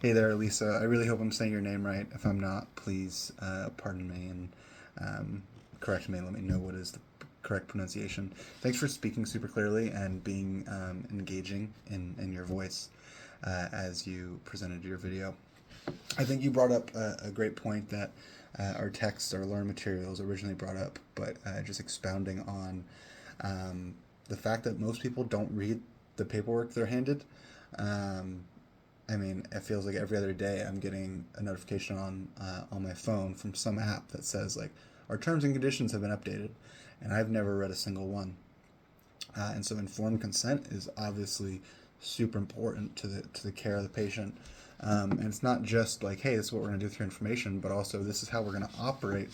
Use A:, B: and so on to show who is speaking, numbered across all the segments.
A: Hey there, Lisa. I really hope I'm saying your name right. If I'm not, please pardon me and um, correct me and let me know what is the correct pronunciation. Thanks for speaking super clearly and being engaging in your voice as you presented your video. I think you brought up a great point that our texts, our learn materials originally brought up, but just expounding on the fact that most people don't read the paperwork they're handed. Um, I mean, it feels like every other day I'm getting a notification on my phone from some app that says like our terms and conditions have been updated, and I've never read a single one. And so informed consent is obviously super important to the care of the patient. And it's not just like, hey, this is what we're going to do with your information, but also this is how we're going to operate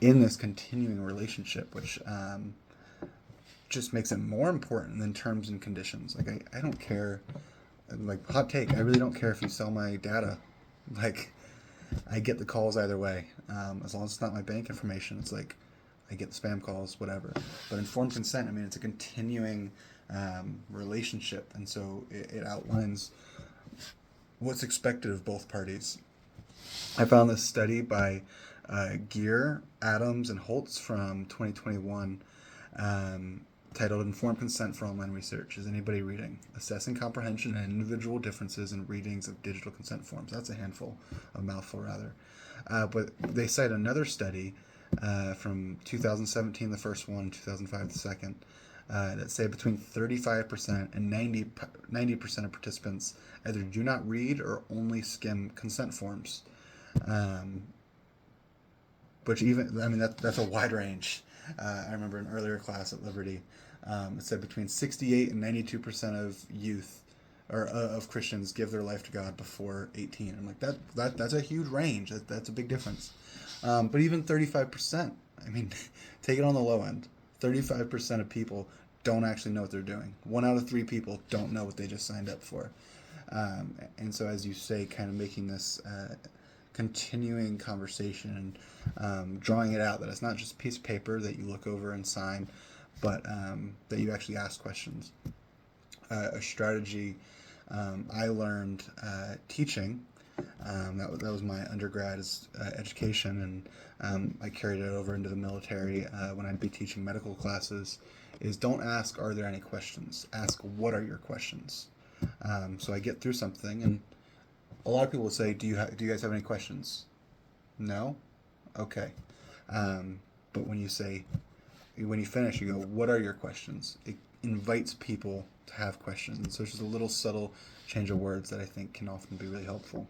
A: in this continuing relationship, which just makes it more important than terms and conditions. Like, I don't care. Like, hot take, I really don't care if you sell my data. Like, I get the calls either way. As long as it's not my bank information, it's like I get the spam calls, whatever. But informed consent, I mean, it's a continuing relationship, and so it outlines what's expected of both parties. I found this study by Gear, Adams, and Holtz from 2021 titled Informed Consent for Online Research. Is anybody reading? Assessing comprehension and individual differences in readings of digital consent forms. That's a handful, a mouthful rather. But they cite another study from 2017, the first one, 2005, the second, that say between 35% and 90% of participants either do not read or only skim consent forms. Um, which even, I mean, that's a wide range. I remember an earlier class at Liberty, it said between 68 and 92% of youth or of Christians give their life to God before 18. I'm like, that's a huge range. That's a big difference. But even 35%, I mean, take it on the low end. 35% of people don't actually know what they're doing. 1 out of 3 people don't know what they just signed up for. And so, as you say, kind of making this continuing conversation and drawing it out that it's not just a piece of paper that you look over and sign, but that you actually ask questions. A strategy I learned teaching. That was my undergrad education, and I carried it over into the military when I'd be teaching medical classes. Is don't ask, are there any questions? Ask, what are your questions? So I get through something, and a lot of people would say, do you guys have any questions? No? Okay. But when you finish, you go, what are your questions? It invites people to have questions. And so it's just a little subtle change of words that I think can often be really helpful.